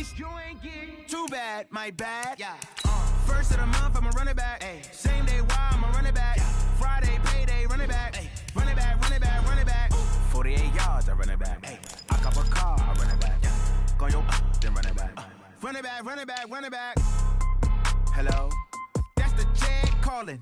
geese. Too bad, my bad. Yeah. First of the month, I'ma run it back. Ay. Same day, why I'ma run it back. Yeah. Friday, payday, run it back. Ay. Run it back, run it back, run it back. 48 yards, I run it back. Ay. I cop a car, I run it back. Yeah. Go your then run it back. Run it back, run it back, run it back. Hello, that's the check calling.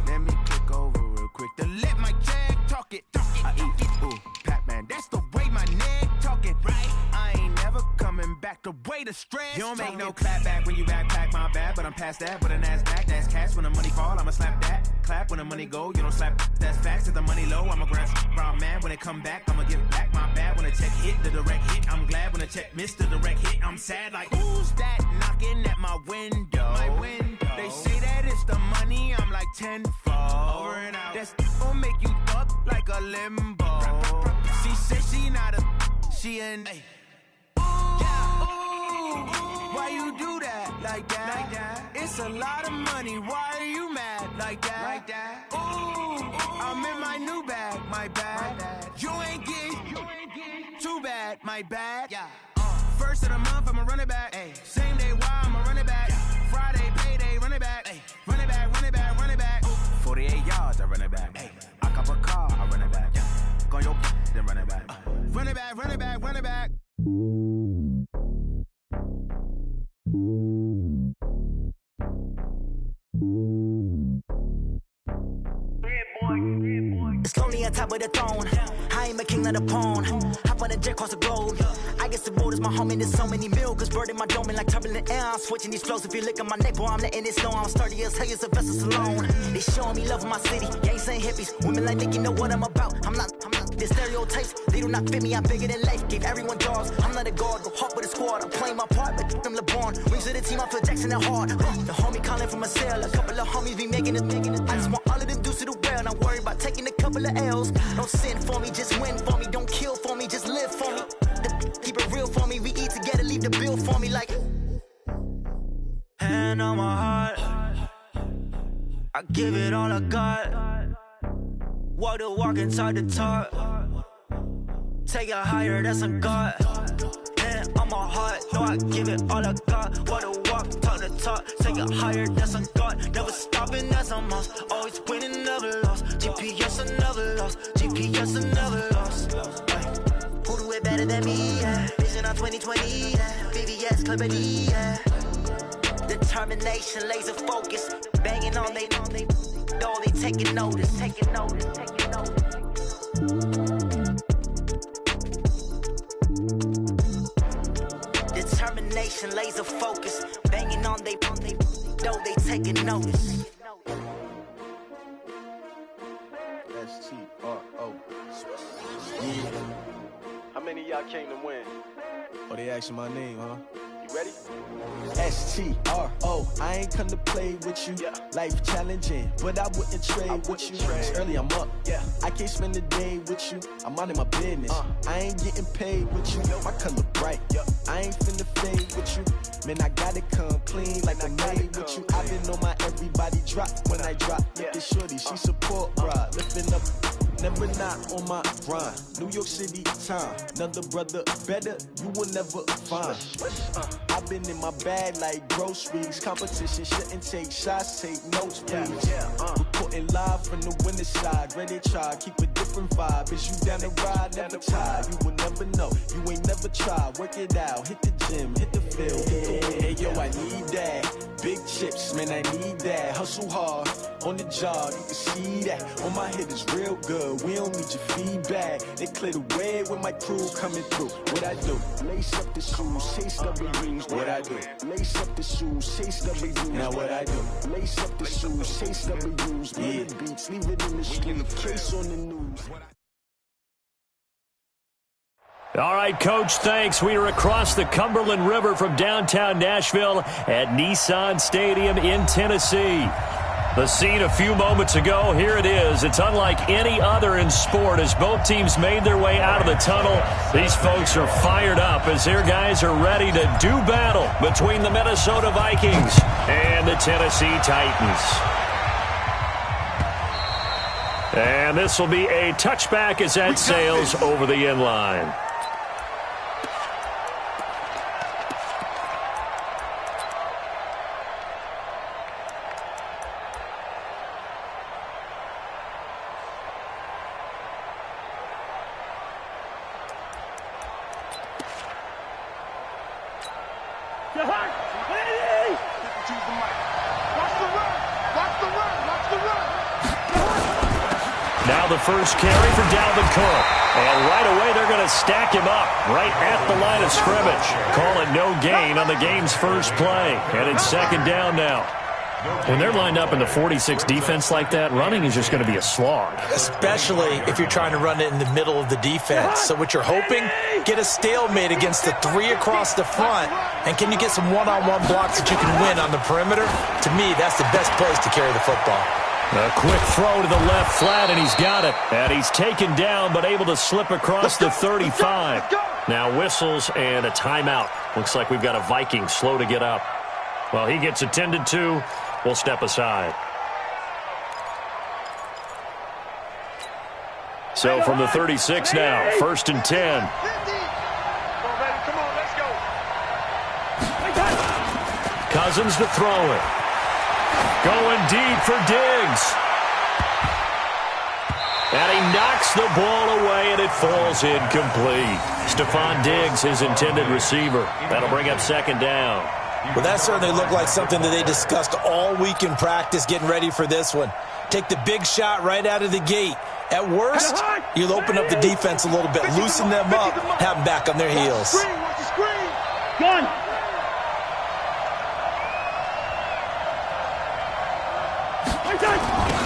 Let me click over real quick to let my check talk it. I eat it, ooh, Pac-Man. That's the way my neck talking, right? I ain't never coming back the way the stress. You don't make no clap back when you backpack, my bad. But I'm past that, but a NASDAQ, that's cash. When the money fall, I'ma slap that. Clap when the money go, you don't slap, that's facts. If the money low, I'ma grab brown man. When it come back, I'ma give back my bad. When the check hit, the direct hit, I'm glad. When the check missed the direct hit, I'm sad like, who's that knocking at my window? My window. They say that it's the money, I'm like tenfold. Over and out. That's gon' make you fuck like a limbo. She said she not a, she an, ay. Why you do that like that? Like that? It's a lot of money. Why are you mad like that? Like that? Ooh, I'm in my new bag, my bad. You ain't get too bad, my bad. Yeah. First of the month, I'ma run it back. Ay. Same day, why I'ma run it back. Yeah. Friday, payday, run it back. Ay. Run it back, run it back, run it back. 48 yards, I run it back. Ay. I cop a car, I run it back. Yeah. Go your then run it back. Run it back, run it back, run it back. It's lonely on top of the throne. I ain't a king, not a pawn. Hop on a jet across the globe. I guess the road is my home and there's so many milkers burning my dome like turbulent air. I'm switching these flows. If you look at my neck, boy, I'm letting it snow. I'm sturdy as hell, as a vessel alone. They showing me love in my city. Gang saying hippies. Women like Nicky know what I'm about. I'm not. The stereotypes, they do not fit me. I'm bigger than life. Gave everyone jobs. I'm not a guard. Go hard with a squad. I'm playing my part, but them LeBron. Rings to the team. I feel Jackson and hard. The homie calling from a cell. A couple of homies be making it. I just want all of them dudes to do well. Not worry about taking a couple of L's. Don't sin for me, just win for me. Don't kill for me, just live for me. Keep it real for me. We eat together, leave the bill for me like. Hand on my heart, I give it all I got. Walk the walk inside the talk. Take it higher, that's a God. Hand on my heart, no, I give it all I got. Walk the walk, talk the talk. Take it higher, that's a God. Never stopping, that's a must. Always winning, never lost. GPS, I never lost. GPS, I never lost. Who do it better than me? Yeah. Vision on 2020. Yeah. VVS, Clippity. Yeah. Determination, laser focus. Banging on they, no, they taking notice. Taking notice. Determination, laser focus. Banging on they, know they taking notice. STRO. Yeah. How many of y'all came to win? Oh, they asking my name, huh? You ready? STRO. I ain't come to play with you. Yeah. Life challenging, but I wouldn't trade with you. It's early, I'm up. Yeah. I can't spend the day with you. I'm out of my business. I ain't getting paid with you. My color bright. I ain't finna fade with you. Man, I gotta come clean like I made with you. I've been on my everybody drop when I drop. Look at shorty, she support, bruh. Lifting up. Never not on my grind. New York City time. Another brother better, you will never find. I've been in my bag like groceries. Competition shouldn't take shots, take notes, please. Reporting live from the winter side. Ready to try, keep a different vibe. Is you down the ride, never tired. You will never know, you ain't never tried. Work it out, hit the gym, hit the field. Hey yo, I need that. Big chips, man, I need that. Hustle hard, on the job, you can see that. On my head is real good, we don't need your feedback. They clear the way with my crew coming through. What I do? Lace up the shoes, chase W's. What I do? Lace up the shoes, chase W's. Now what I do? Lace up the shoes, chase W's. Yeah. Beats, leave it in the street, case on the news. All right, Coach, thanks. We are across the Cumberland River from downtown Nashville at Nissan Stadium in Tennessee. The scene a few moments ago, here it is. It's unlike any other in sport as both teams made their way out of the tunnel. These folks are fired up as their guys are ready to do battle between the Minnesota Vikings and the Tennessee Titans. And this will be a touchback as that sails over the end line. Now the first carry for Dalvin Cook. And right away they're going to stack him up right at the line of scrimmage. Call it no gain on the game's first play. And it's second down now. When they're lined up in the 46 defense like that, running is just going to be a slog. Especially if you're trying to run it in the middle of the defense. So what you're hoping, get a stalemate against the three across the front. And can you get some one-on-one blocks that you can win on the perimeter? To me, that's the best place to carry the football. A quick throw to the left flat, and he's got it. And he's taken down, but able to slip across the 35. Now whistles and a timeout. Looks like we've got a Viking slow to get up. Well, he gets attended to. We'll step aside. So from the 36 now, 1st and 10. Cousins to throw it. Going deep for Diggs. And he knocks the ball away, and it falls incomplete. Stephon Diggs, his intended receiver. That'll bring up second down. Well, that certainly looked like something that they discussed all week in practice getting ready for this one. Take the big shot right out of the gate. At worst, you'll open up the defense a little bit, loosen them up, have them back on their heels. Gun.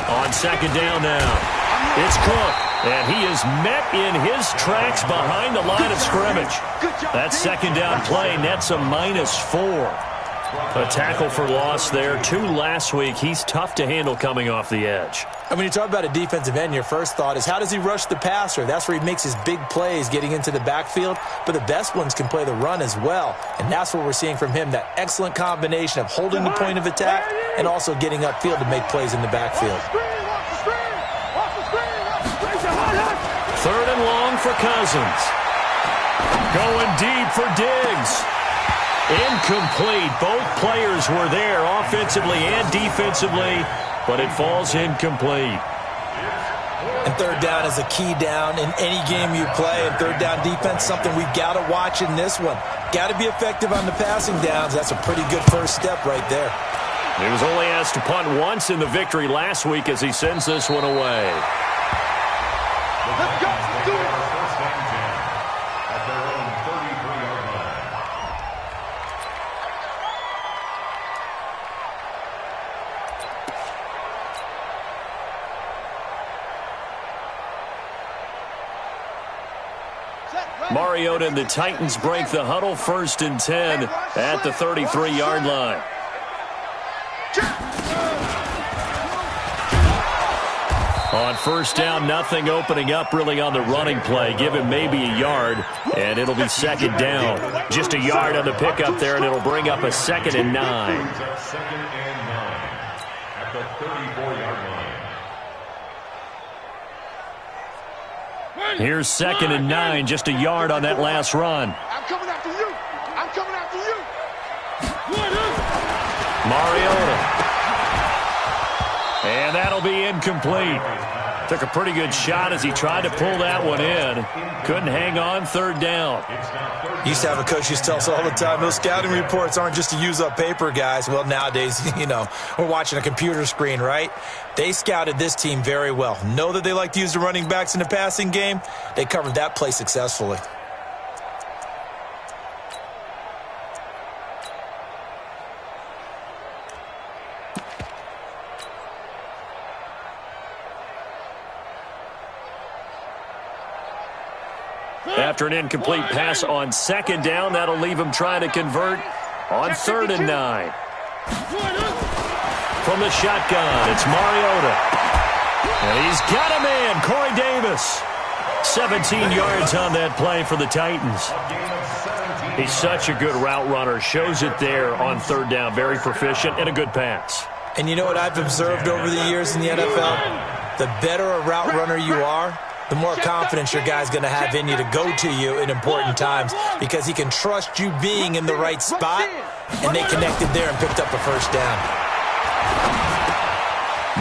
On second down now, it's Cook, and he is met in his tracks behind the line of scrimmage. That second down play nets a -4. A tackle for loss there. 2 last week. He's tough to handle coming off the edge. And when you talk about a defensive end, your first thought is, how does he rush the passer? That's where he makes his big plays getting into the backfield. But the best ones can play the run as well. And that's what we're seeing from him, that excellent combination of holding the point of attack and also getting upfield to make plays in the backfield. 3rd and long for Cousins. Going deep for Diggs. Incomplete. Both players were there offensively and defensively, but it falls incomplete. And 3rd down is a key down in any game you play. And 3rd down defense, something we've got to watch in this one. Got to be effective on the passing downs. That's a pretty good first step right there. He was only asked to punt once in the victory last week as he sends this one away. Let's go. Let's do it. Mariota and the Titans break the huddle, 1st and 10 at the 33-yard line. On 1st down, nothing opening up really on the running play. Give him maybe a yard, and it'll be 2nd down. Just a yard on the pickup there, and it'll bring up a 2nd and 9. Second and 9 at the 34-yard line. Here's 2nd and 9, just a yard on that last run. I'm coming after you. I'm coming after you. Mariota. And that'll be incomplete. Took a pretty good shot as he tried to pull that one in. Couldn't hang on, 3rd down. Used to have a coach used to tell us all the time, those scouting reports aren't just to use up paper, guys. Well, nowadays, we're watching a computer screen, right? They scouted this team very well. Know that they like to use the running backs in the passing game. They covered that play successfully. After an incomplete pass on 2nd down, that'll leave him trying to convert on 3rd and 9. From the shotgun, it's Mariota. And he's got a man, Corey Davis. 17 yards on that play for the Titans. He's such a good route runner. Shows it there on 3rd down. Very proficient and a good pass. And you know what I've observed over the years in the NFL? The better a route runner you are, the more confidence your guy's going to have in you to go to you in important times because he can trust you being in the right spot, and they connected there and picked up a 1st down.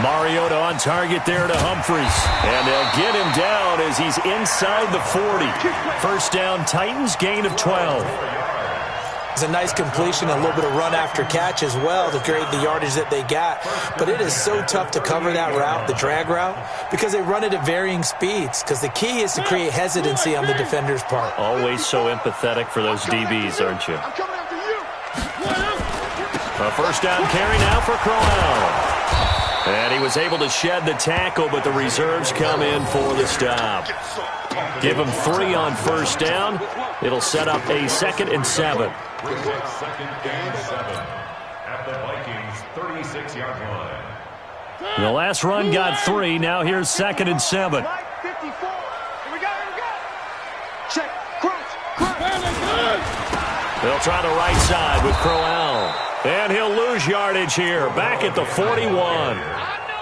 Mariota on target there to Humphries, and they'll get him down as he's inside the 40. 1st down, Titans, gain of 12. It's a nice completion, a little bit of run after catch as well to create the yardage that they got. But it is so tough to cover that route, the drag route, because they run it at varying speeds. Because the key is to create hesitancy on the defender's part. Always so empathetic for those DBs, aren't you? I'm coming after you. A first down carry now for Crowell. And he was able to shed the tackle, but the reserves come in for the stop. Give him 3 on first down. It'll set up a 2nd and 7. Brings up 2nd and 7 at the Vikings 36-yard line. The last run got 3. Now here's 2nd and 7. 54. Here we go. Check. Crunch. They'll try the right side with Crowell. And he'll lose yardage here, back at the 41.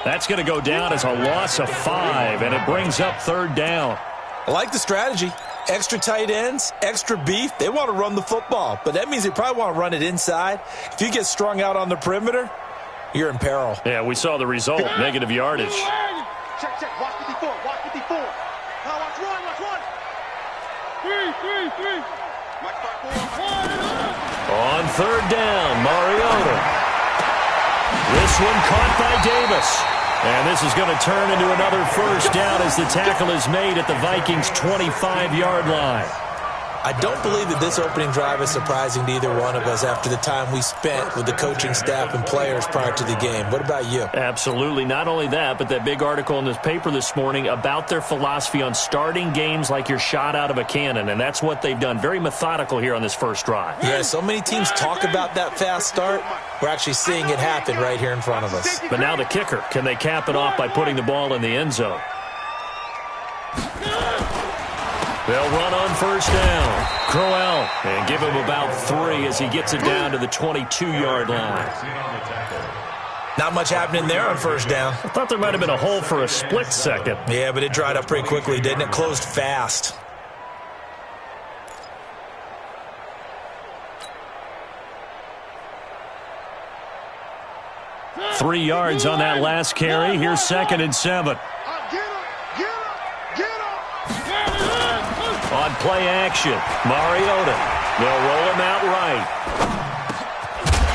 That's going to go down as a loss of 5, and it brings up 3rd down. I like the strategy. Extra tight ends, extra beef. They want to run the football, but that means they probably want to run it inside. If you get strung out on the perimeter, you're in peril. Yeah, we saw the result, negative yardage. Check. Watch 54. Watch 54. Now watch run. 3. Watch 5-4. On 3rd down, Mariota. This one caught by Davis. And this is going to turn into another first down as the tackle is made at the Vikings' 25-yard line. I don't believe that this opening drive is surprising to either one of us after the time we spent with the coaching staff and players prior to the game. What about you? Absolutely. Not only that, but that big article in this paper this morning about their philosophy on starting games like you're shot out of a cannon, and that's what they've done. Very methodical here on this first drive. Yeah, so many teams talk about that fast start. We're actually seeing it happen right here in front of us. But now the kicker. Can they cap it off by putting the ball in the end zone? They'll run on first down. Crowell, and give him about 3 as he gets it down to the 22-yard line. Not much happening there on first down. I thought there might have been a hole for a split second. Yeah, but it dried up pretty quickly, didn't it? Closed fast. Three yards on that last carry. Here's 2nd and 7. On play action, Mariota. They'll roll him out right.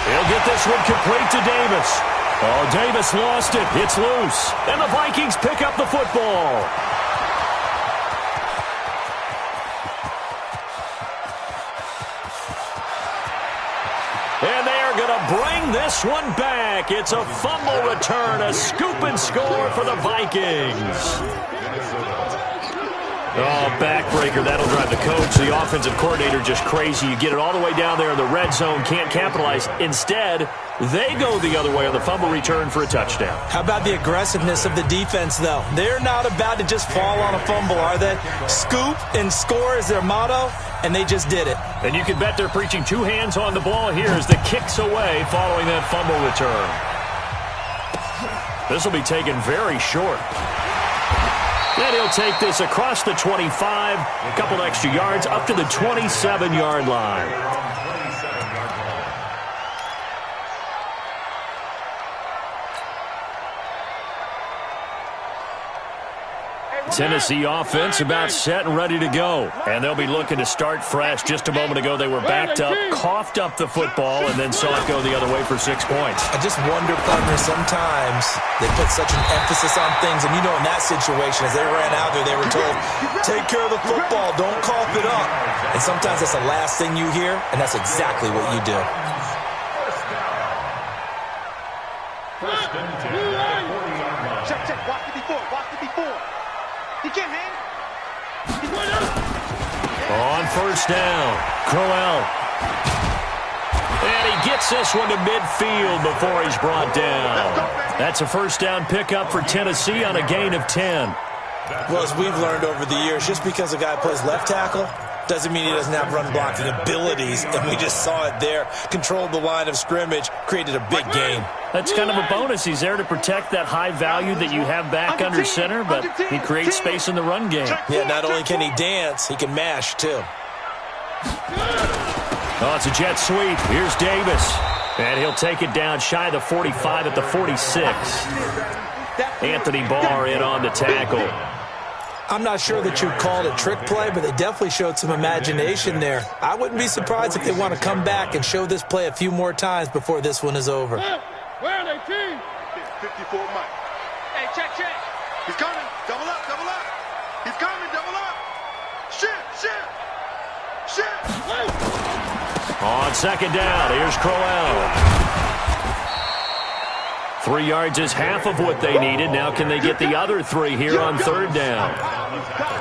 He'll get this one complete to Davis. Oh, Davis lost it. It's loose. And the Vikings pick up the football. And they are going to bring this one back. It's a fumble return, a scoop and score for the Vikings. Oh, backbreaker. That'll drive the coach, the offensive coordinator, just crazy. You get it all the way down there in the red zone, can't capitalize. Instead, they go the other way on the fumble return for a touchdown. How about the aggressiveness of the defense, though? They're not about to just fall on a fumble, are they? Scoop and score is their motto, and they just did it. And you can bet they're preaching 2 hands on the ball here as the kick's away following that fumble return. This will be taken very short. And he'll take this across the 25, a couple extra yards, up to the 27-yard line. Tennessee offense about set and ready to go. And they'll be looking to start fresh. Just a moment ago, they were backed up, coughed up the football, and then saw it go the other way for 6 points. I just wonder, partner, sometimes they put such an emphasis on things. And, you know, in that situation, as they ran out there, they were told, take care of the football, don't cough it up. And sometimes that's the last thing you hear, and that's exactly what you do. Check. Watch it before. He can't hang. On first down, Crowell. And he gets this one to midfield before he's brought down. That's a first down pickup for Tennessee on a gain of 10. Well, as we've learned over the years, just because a guy plays left tackle doesn't mean he doesn't have run blocking abilities. And we just saw it there. Controlled the line of scrimmage, created a big gain. That's kind of a bonus. He's there to protect that high value that you have back under center, but he creates space in the run game. Yeah, not only can he dance, he can mash, too. Oh, it's a jet sweep. Here's Davis. And he'll take it down shy of the 45 at the 46. Anthony Barr in on the tackle. I'm not sure that you'd call it a trick play, but they definitely showed some imagination there. I wouldn't be surprised if they want to come back and show this play a few more times before this one is over. Where are they, team? 54 Mike. Hey, check. He's coming. Double up. He's coming. Double up. Shit. On second down, here's Crowell. 3 yards is half of what they needed. Now can they get the other 3 here on third down?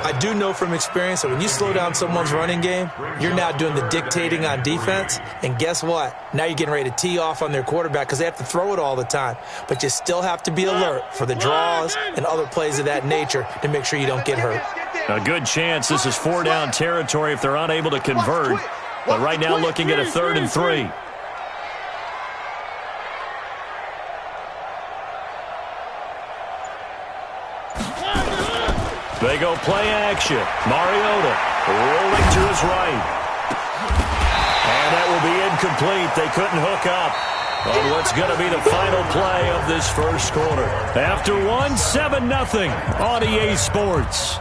I do know from experience that when you slow down someone's running game, you're now doing the dictating on defense. And guess what? Now you're getting ready to tee off on their quarterback because they have to throw it all the time. But you still have to be alert for the draws and other plays of that nature to make sure you don't get hurt. A good chance this is 4-down territory if they're unable to convert. But right now looking at a 3rd and 3. They go play action. Mariota rolling to his right. And that will be incomplete. They couldn't hook up on what's going to be the final play of this first quarter. After one, 7-0 on EA Sports.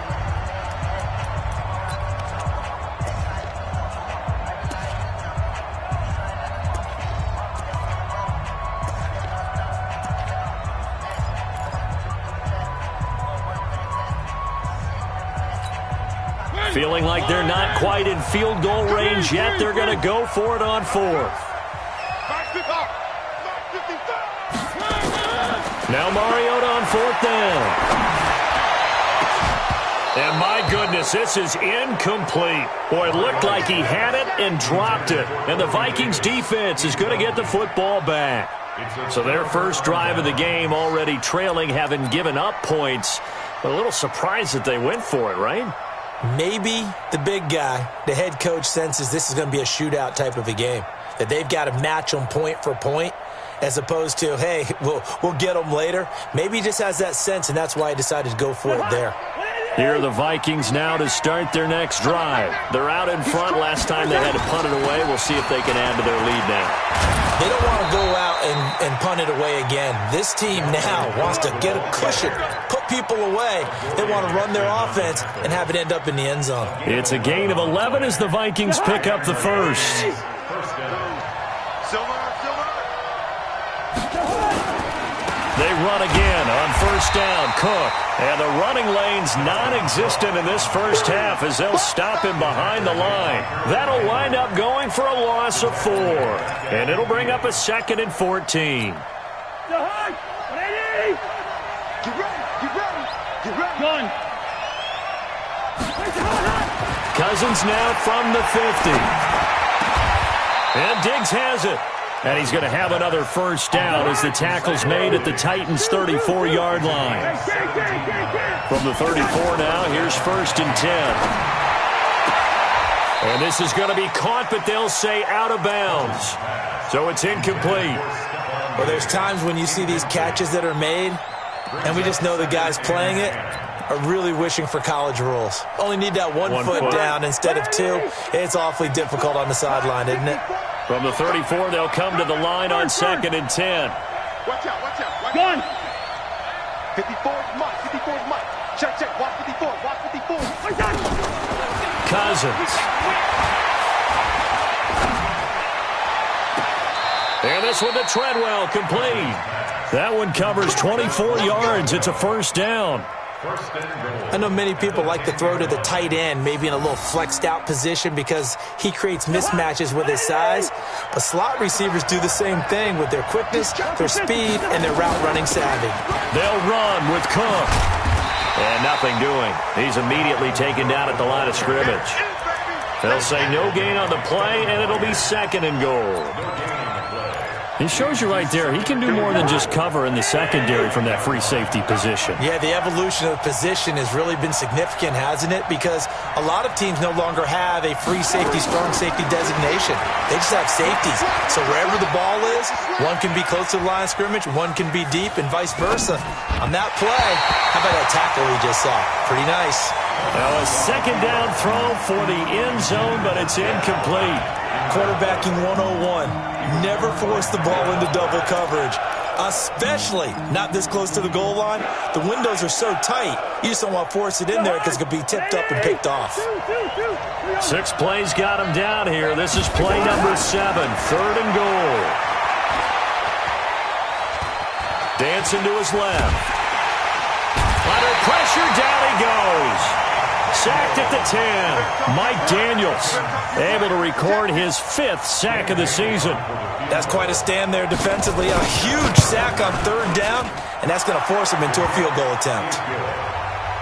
Feeling like they're not quite in field goal range yet. They're going to go for it on 4th. Now Mariota on 4th down. And my goodness, this is incomplete. Boy, it looked like he had it and dropped it. And the Vikings defense is going to get the football back. So their first drive of the game already trailing, having given up points. But a little surprised that they went for it, right? Maybe the big guy, the head coach, senses this is going to be a shootout type of a game, that they've got to match them point for point as opposed to, hey, we'll get them later. Maybe he just has that sense, and that's why he decided to go for it there. Here are the Vikings now to start their next drive. They're out in front. Last time they had to punt it away. We'll see if they can add to their lead now. They don't want to go out and punt it away again. This team now wants to get a cushion, put people away. They want to run their offense and have it end up in the end zone. It's a gain of 11 as the Vikings pick up the first. They run again on first down. Cook. And the running lane's non-existent in this first half as they'll stop him behind the line. That'll wind up going for a loss of 4. And it'll bring up a 2nd and 14. Cousins now from the 50. And Diggs has it. And he's going to have another first down as the tackle's made at the Titans' 34-yard line. From the 34 now, here's 1st and 10. And this is going to be caught, but they'll say out of bounds. So it's incomplete. Well, there's times when you see these catches that are made, and we just know the guys playing it are really wishing for college rules. Only need that one foot down instead of 2. It's awfully difficult on the sideline, isn't it? From the 34, they'll come to the line on 2nd and 10. Watch out. Gun. 54's Mike. 54's Mike. Check. Watch 54. Cousins. And this one to Treadwell, complete. That one covers 24 yards. It's a first down. I know many people like to throw to the tight end, maybe in a little flexed out position because he creates mismatches with his size. But slot receivers do the same thing with their quickness, their speed, and their route running savvy. They'll run with Cook. And nothing doing. He's immediately taken down at the line of scrimmage. They'll say no gain on the play, and it'll be 2nd and goal. He shows you right there, he can do more than just cover in the secondary from that free safety position. Yeah, the evolution of the position has really been significant, hasn't it? Because a lot of teams no longer have a free safety, strong safety designation. They just have safeties. So wherever the ball is, one can be close to the line of scrimmage, one can be deep, and vice versa. On that play, how about that tackle we just saw? Pretty nice. Now a 2nd down throw for the end zone, but it's incomplete. Quarterbacking 101. Never force the ball into double coverage. Especially not this close to the goal line. The windows are so tight, you just don't want to force it in there because it could be tipped up and picked off. 6 plays got him down here. This is play number 7, 3rd and goal. Dancing to his left. Under pressure, down he goes. Sacked at the 10. Mike Daniels able to record his 5th sack of the season. That's quite a stand there defensively. A huge sack on 3rd down, and that's going to force him into a field goal attempt.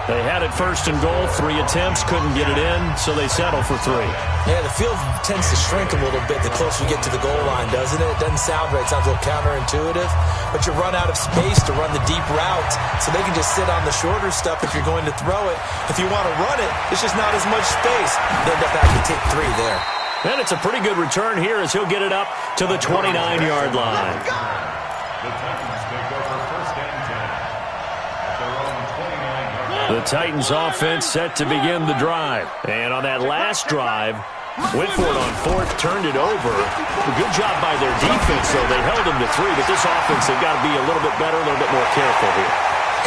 They had it 1st and goal, 3 attempts, couldn't get it in, so they settle for 3. Yeah, the field tends to shrink a little bit the closer you get to the goal line, doesn't it? It doesn't sound right. It sounds a little counterintuitive. But you run out of space to run the deep route, so they can just sit on the shorter stuff if you're going to throw it. If you want to run it, it's just not as much space. They end up having to take 3 there. And it's a pretty good return here as he'll get it up to the 29-yard line. The Titans take over 1st and 10 at their own 29-yard line. The Titans offense set to begin the drive. And on that last drive, went for it on 4th, turned it over. A good job by their defense, though. They held them to 3, but this offense, they've got to be a little bit better, a little bit more careful here.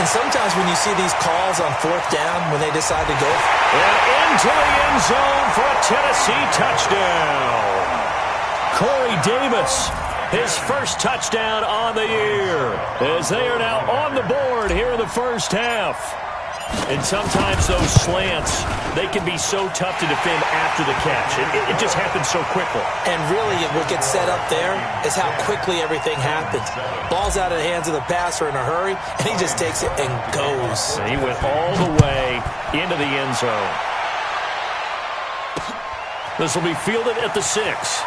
And sometimes when you see these calls on 4th down, when they decide to go. And into the end zone for a Tennessee touchdown. Corey Davis, his first touchdown on the year, as they are now on the board here in the first half. And sometimes those slants, they can be so tough to defend after the catch. It just happens so quickly. And really, what gets set up there is how quickly everything happens. Ball's out of the hands of the passer in a hurry, and he just takes it and goes. And he went all the way into the end zone. This will be fielded at the 6.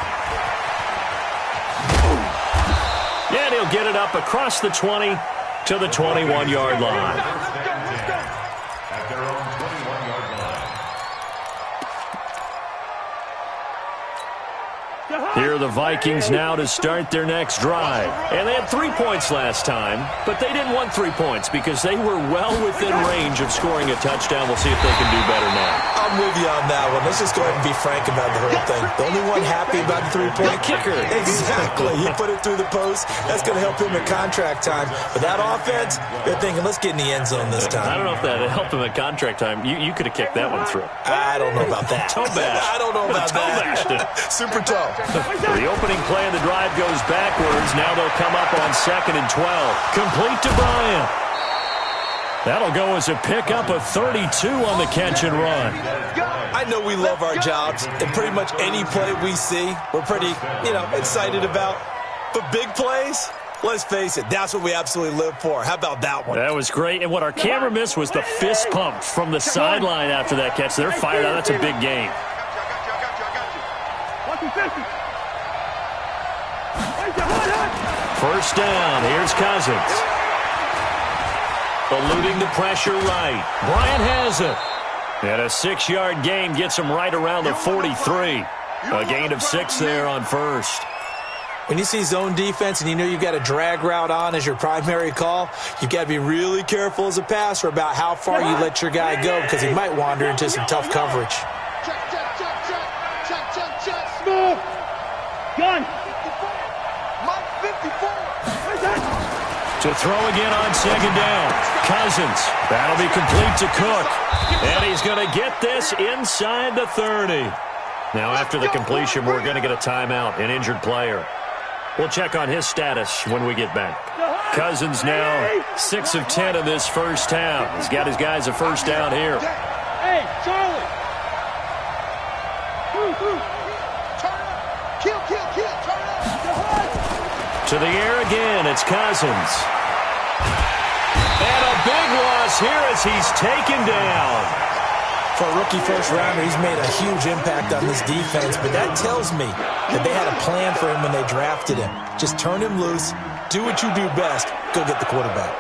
And he'll get it up across the 20 to the 21-yard line. At their own 21-yard line. Here are the Vikings now to start their next drive. And they had 3 points last time, but they didn't want 3 points because they were well within range of scoring a touchdown. We'll see if they can do better now. I'm with you on that one. Let's just go ahead and be frank about the whole thing. The only one happy about the 3-point kicker. Exactly. You put it through the post. That's going to help him at contract time. But that offense, they're thinking, let's get in the end zone this time. I don't know if that helped him at contract time. You could have kicked that one through. I don't know about that. Toe bash. I don't know about toe that. bashed it. Super toe. The opening play of the drive goes backwards. Now they'll come up on 2nd and 12. Complete to Bryant. That'll go as a pickup of 32 on the catch and run. I know we love our jobs, and pretty much any play we see, we're pretty, excited about. But big plays, let's face it, that's what we absolutely live for. How about that one? That was great. And what our camera missed was the fist pump from the sideline after that catch. They're fired out. That's a big game. First down. Here's Cousins. Eluding the pressure right. Bryant has it. And a 6-yard gain gets him right around the 43. A gain of 6 there on 1st. When you see zone defense and you know you've got a drag route on as your primary call, you've got to be really careful as a passer about how far you let your guy go because he might wander into some tough coverage. Smooth. Gun. To throw again on 2nd down. Cousins. That'll be complete to Cook. And he's going to get this inside the 30. Now after the completion, we're going to get a timeout, an injured player. We'll check on his status when we get back. Cousins now 6 of 10 in this first half. He's got his guys a first down here. Hey, Charlie. Turn up. Kill. Turn up. To the air again, it's Cousins. And a big loss here as he's taken down. For a rookie first-rounder, he's made a huge impact on this defense, but that tells me that they had a plan for him when they drafted him. Just turn him loose, do what you do best, go get the quarterback.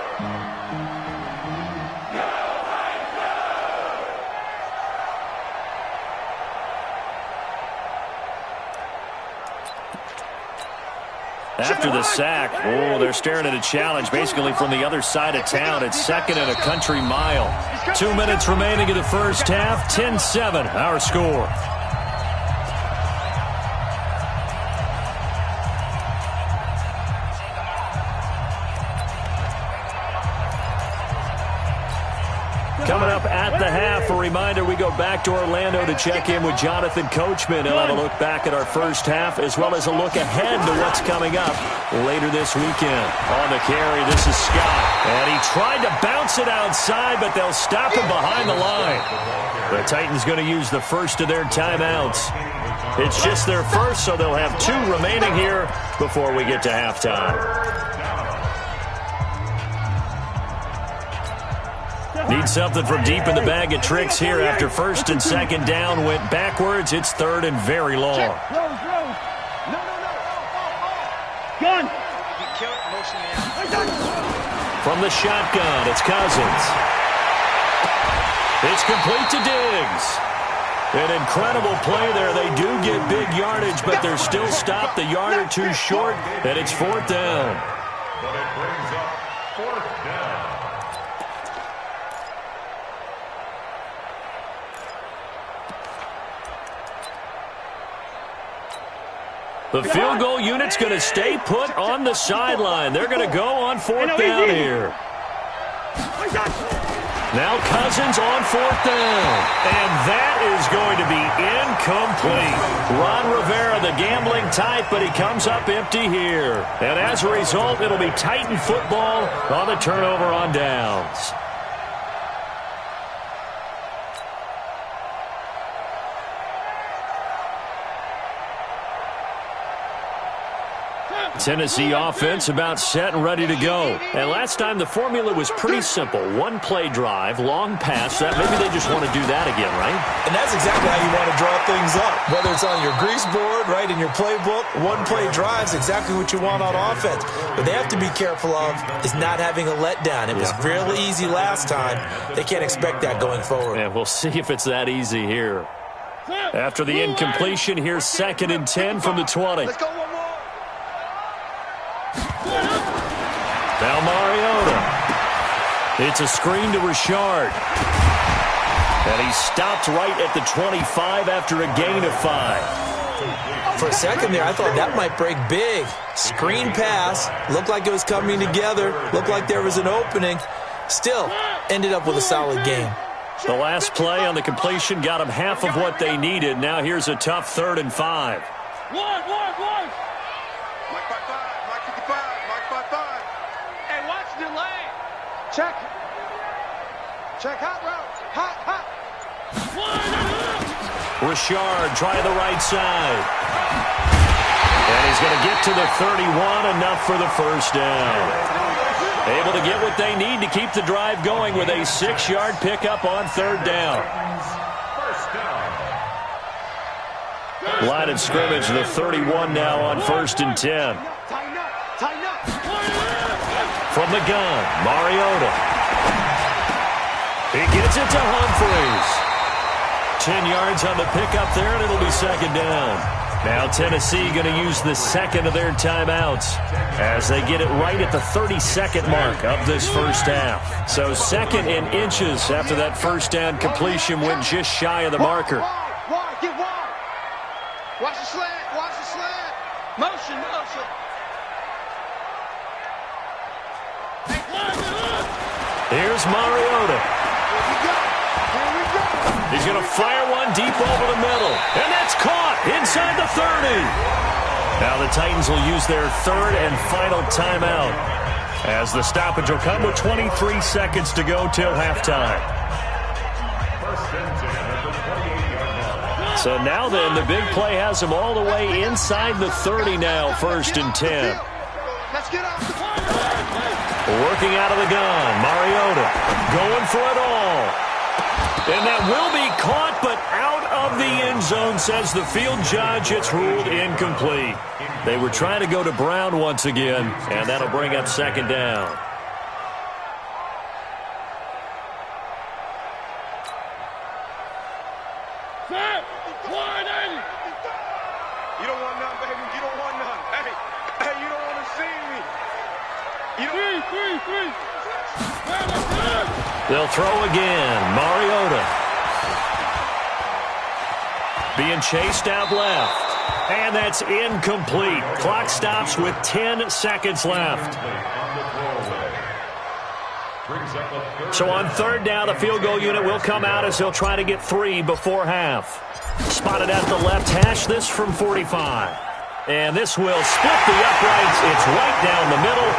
After the sack, they're staring at a challenge basically from the other side of town. It's 2nd and a country mile. 2 minutes remaining in the first half. 10-7, our score. half. A reminder, we go back to Orlando to check in with Jonathan Coachman. He'll have a look back at our first half as well as a look ahead to what's coming up later this weekend. On the carry, this is Scott. And he tried to bounce it outside, but they'll stop him behind the line. The Titans going to use the first of their timeouts. It's just their first, so they'll have 2 remaining here before we get to halftime. Need something from deep in the bag of tricks here after first and second down went backwards. It's third and very long. Gun. From the shotgun, it's Cousins. It's complete to Diggs. An incredible play there. They do get big yardage, but they're still stopped a yard or 2 short, and it's 4th down. But it brings up 4th down. The field goal unit's going to stay put on the sideline. They're going to go on 4th down here. Now Cousins on 4th down. And that is going to be incomplete. Ron Rivera, the gambling type, but he comes up empty here. And as a result, it'll be Titan football on the turnover on downs. Tennessee offense about set and ready to go. And last time the formula was pretty simple. 1-play drive, long pass. That maybe they just want to do that again, right? And that's exactly how you want to draw things up. Whether it's on your grease board, right, in your playbook, 1-play drives exactly what you want on offense. What they have to be careful of is not having a letdown. It was really easy last time. They can't expect that going forward. And we'll see if it's that easy here. After the incompletion, here's 2nd and 10 from the 20. Let's go one more. Now Mariota. It's a screen to Richard. And he stopped right at the 25 after a gain of 5. For a second there, I thought that might break big. Screen pass. Looked like it was coming together. Looked like there was an opening. Still, ended up with a solid game. The last play on the completion got them half of what they needed. Now here's a tough 3rd and 5. One. Mike 5-5. Mike 55. Mike 5-5. Hey, watch the lane. Check. Hot route. Hot. Richard try the right side. And he's going to get to the 31, enough for the first down. Able to get what they need to keep the drive going with a 6-yard pickup on 3rd down. Line of scrimmage, the 31 now on 1st and 10. From the gun, Mariota. He gets it to Humphreys. 10 yards on the pickup there, and it'll be 2nd down. Now Tennessee going to use the 2nd of their timeouts as they get it right at the 32nd mark of this first half. So 2nd in inches after that first down completion went just shy of the marker. Get wide. Watch the slant. Motion. Here's Mariota. He's going to fire one deep over the middle. And that's caught inside the 30. Now the Titans will use their 3rd and final timeout as the stoppage will come with 23 seconds to go till halftime. So now then, the big play has them all the way inside the 30 now, 1st and 10. Let's get off the Working out of the gun, Mariota going for it all. And that will be caught, but out of the end zone, says the field judge. It's ruled incomplete. They were trying to go to Brown once again, and that'll bring up 2nd down. You don't want none, baby. You don't want none. Hey, you don't want to see me. You don't... Three. They'll throw again. Mariota. Being chased out left. And that's incomplete. Clock stops with 10 seconds left. So on third down, the field goal unit will come out as they'll try to get 3 before half. Spotted at the left hash, this from 45. And this will split the uprights. It's right down the middle.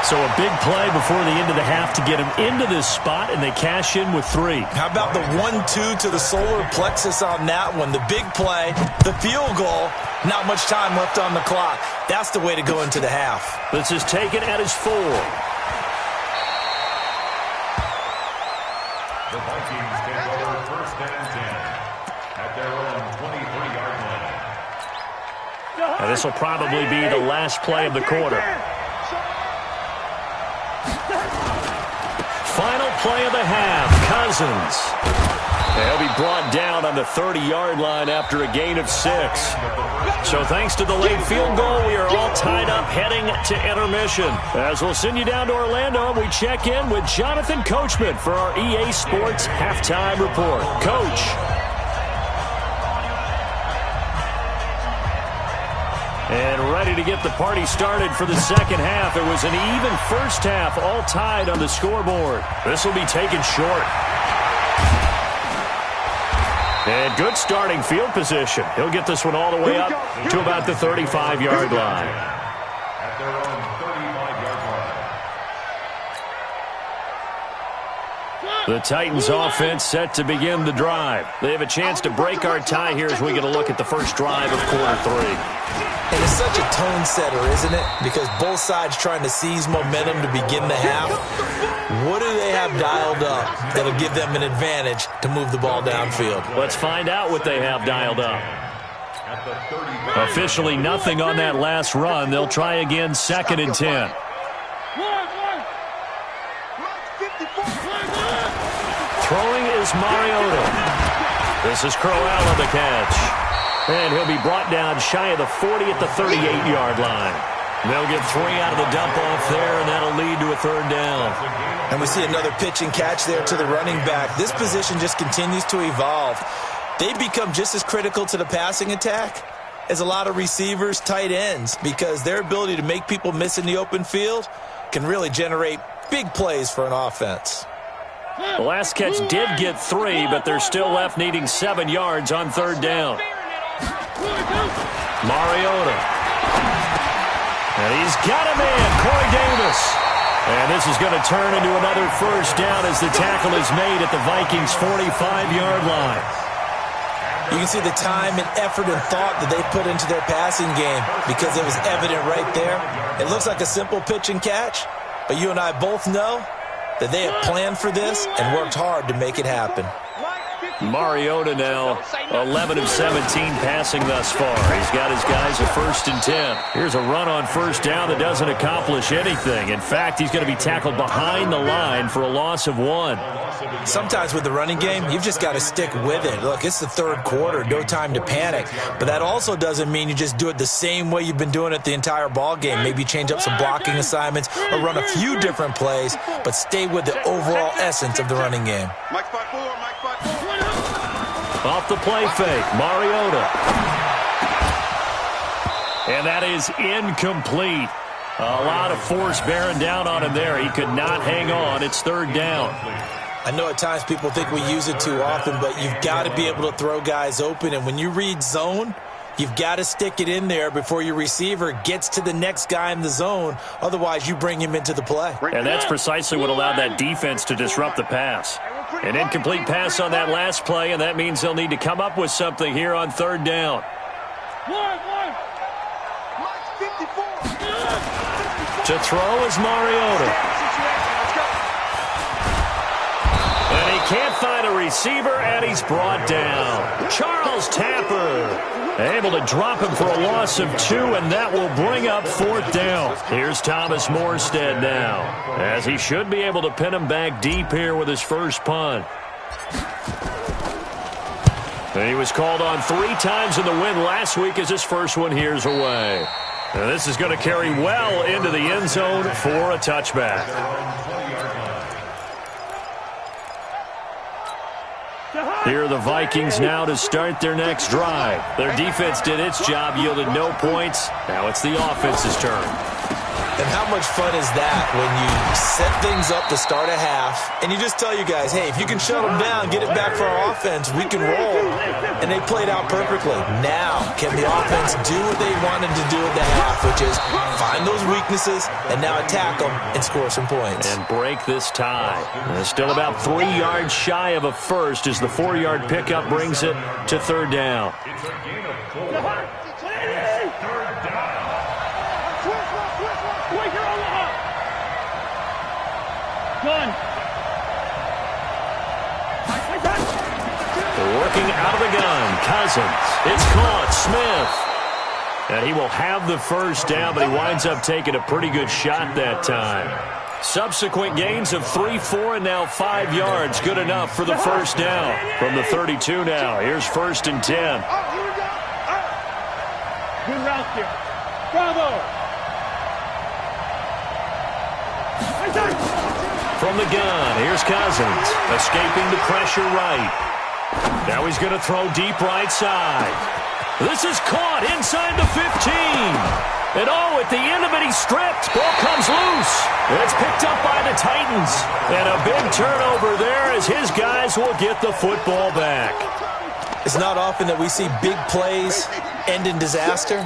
So a big play before the end of the half to get him into this spot, and they cash in with 3. How about the 1-2 to the solar plexus on that one? The big play, the field goal, not much time left on the clock. That's the way to go into the half. This is taken at his 4. The Vikings take over first and 10 at their own 23-yard line. Now this will probably be the last play of the quarter. Final play of the half, Cousins. He'll be brought down on the 30-yard line after a gain of 6. So thanks to the late field goal, we are all tied up heading to intermission. As we'll send you down to Orlando, we check in with Jonathan Coachman for our EA Sports Halftime Report. Coach. And ready to get the party started for the second half. It was an even first half, all tied on the scoreboard. This will be taken short. And good starting field position. He'll get this one all the way up to about the 35-yard line. At their own 35-yard line. The Titans offense set to begin the drive. They have a chance to break our tie here as we get a look at the first drive of quarter 3. And it's such a tone setter, isn't it? Because both sides trying to seize momentum to begin the half. What do they have dialed up that'll give them an advantage to move the ball downfield? Let's find out what they have dialed up. Officially nothing on that last run. They'll try again, 2nd and 10. Throwing is Mariota. This is Crowell on the catch. And he'll be brought down shy of the 40 at the 38-yard line. They'll get 3 out of the dump-off there, and that'll lead to a 3rd down. And we see another pitch and catch there to the running back. This position just continues to evolve. They become just as critical to the passing attack as a lot of receivers, tight ends, because their ability to make people miss in the open field can really generate big plays for an offense. The last catch did get 3, but they're still left needing 7 yards on 3rd down. Mariota. And he's got a man, Corey Davis. And this is going to turn into another 1st down as the tackle is made at the Vikings' 45-yard line. You can see the time and effort and thought that they put into their passing game because it was evident right there. It looks like a simple pitch and catch, but you and I both know that they have planned for this and worked hard to make it happen. Mariota now 11 of 17 passing thus far. He's got his guys at 1st and 10. Here's a run on 1st down that doesn't accomplish anything. In fact, he's going to be tackled behind the line for a loss of 1. Sometimes with the running game, you've just got to stick with it. Look, it's the 3rd quarter, no time to panic. But that also doesn't mean you just do it the same way you've been doing it the entire ball game. Maybe change up some blocking assignments or run a few different plays, but stay with the overall essence of the running game. Off the play fake, Mariota. And that is incomplete. A lot of force bearing down on him there. He could not hang on. It's 3rd down. I know at times people think we use it too often, but you've got to be able to throw guys open. And when you read zone, you've got to stick it in there before your receiver gets to the next guy in the zone. Otherwise, you bring him into the play. And that's precisely what allowed that defense to disrupt the pass. An incomplete pass on that last play, and that means they'll need to come up with something here on 3rd down. To throw is Mariota. And he can't find a receiver, and he's brought down. Charles Tapper able to drop him for a loss of 2, and that will bring up 4th down. Here's Thomas Morstead now, as he should be able to pin him back deep here with his first punt. And he was called on 3 times in the win last week as his first one here's away. And this is going to carry well into the end zone for a touchback. Here are the Vikings now to start their next drive. Their defense did its job, yielded no points. Now it's the offense's turn. And how much fun is that when you set things up to start a half and you just tell your guys, hey, if you can shut them down, get it back for our offense, we can roll. And they played out perfectly. Now, can the offense do what they wanted to do at the half, which is find those weaknesses and now attack them and score some points. And break this tie. Still about 3 yards shy of a first as the 4-yard pickup brings it to third down. It's a gain of 4. It's third down. Working out of the gun, Cousins. It's caught, Smith. And he will have the first down, but he winds up taking a pretty good shot that time. Subsequent gains of 3, 4, and now 5 yards. Good enough for the first down. From the 32 now, here's 1st and 10. Good route here. Bravo. From the gun, here's Cousins. Escaping the pressure right. Now he's going to throw deep right side. This is caught inside the 15. And at the end of it, he's stripped. Ball comes loose. And it's picked up by the Titans. And a big turnover there as his guys will get the football back. It's not often that we see big plays end in disaster.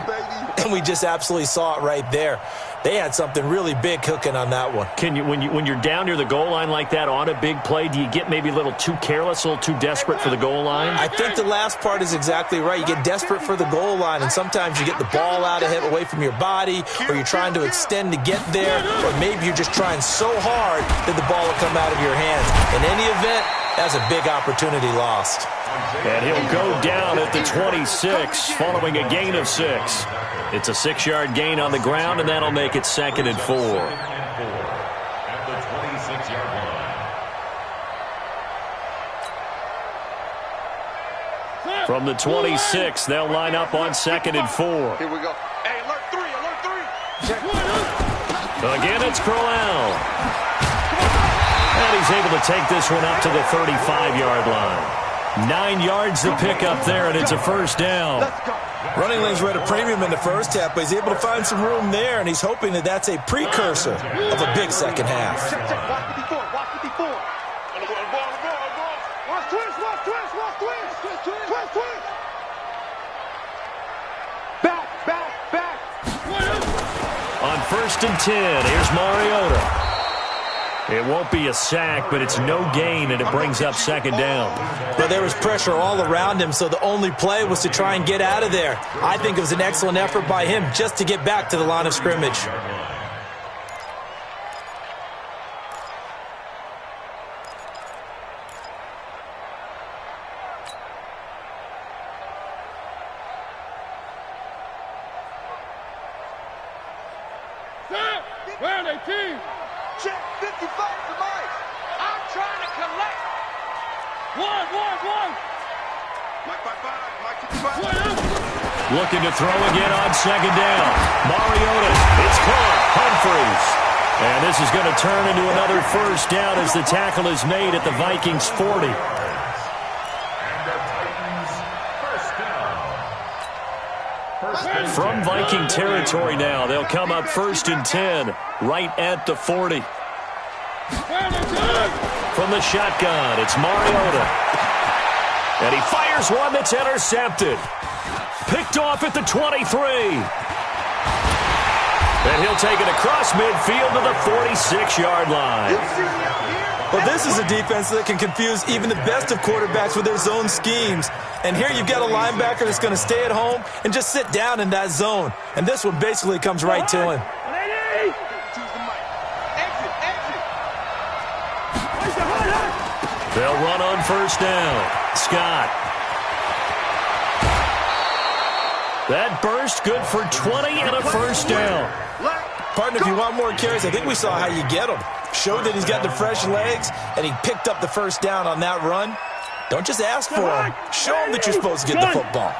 And we just absolutely saw it right there. They had something really big cooking on that one. Can you, when you're down near the goal line like that on a big play, do you get maybe a little too careless, a little too desperate for the goal line? I think the last part is exactly right. You get desperate for the goal line, and sometimes you get the ball out of it away from your body, or you're trying to extend to get there, or maybe you're just trying so hard that the ball will come out of your hands. In any event, that's a big opportunity lost. And he'll go down at the 26 following a gain of 6. It's a 6-yard gain on the ground, and that'll make it 2nd and 4. At the 26-yard line. From the 26, they'll line up on 2nd and 4. Here we go. Hey, alert 3, alert 3. Again, it's Crowell. And he's able to take this one up to the 35-yard line. 9 yards to pick up there, and it's a first down. Running lanes were at a premium in the first half, but he's able to find some room there, and he's hoping that that's a precursor of a big second half. Check, watch the before, watch the before. Watch twist. Back. On 1st and 10, here's Mariota. It won't be a sack, but it's no gain, and it brings up 2nd down. But there was pressure all around him, so the only play was to try and get out of there. I think it was an excellent effort by him just to get back to the line of scrimmage. Where are they, team? Check 55 to Mike. I'm trying to collect. One. Mike 55. Looking to throw again on 2nd down. Mariota, it's caught. Humphries. And this is going to turn into another first down as the tackle is made at the Vikings 40. And the Titans first down. From Viking territory now, they'll come up 1st and 10, right at the 40. From the shotgun, it's Mariota. And he fires one that's intercepted. Picked off at the 23. And he'll take it across midfield to the 46-yard line. Well, this is a defense that can confuse even the best of quarterbacks with their zone schemes. And here you've got a linebacker that's going to stay at home and just sit down in that zone. And this one basically comes right to him. They'll run on 1st down. Scott. That burst good for 20 and a first down. Partner, if you want more carries, I think we saw how you get them. Showed that he's got the fresh legs, and he picked up the first down on that run. Don't just ask for him. Show him that you're supposed to get the football.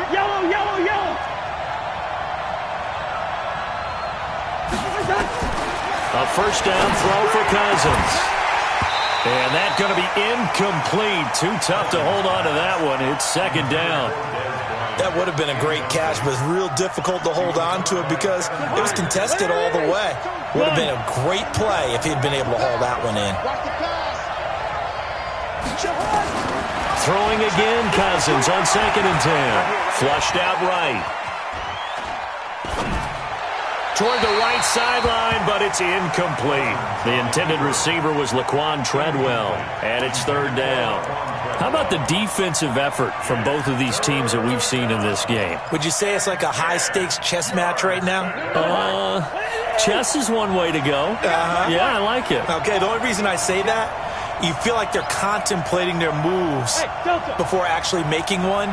Yellow. A first down throw for Cousins. And that's going to be incomplete. Too tough to hold on to that one. It's 2nd down. That would have been a great catch, but it's real difficult to hold on to it because it was contested all the way. Would have been a great play if he'd been able to haul that one in. Throwing again, Cousins on 2nd and 10. Flushed out right. Toward the right sideline, but it's incomplete. The intended receiver was Laquan Treadwell, and it's 3rd down. How about the defensive effort from both of these teams that we've seen in this game? Would you say it's like a high-stakes chess match right now? Chess is one way to go. Yeah, I like it. Okay, the only reason I say that, you feel like they're contemplating their moves before actually making one,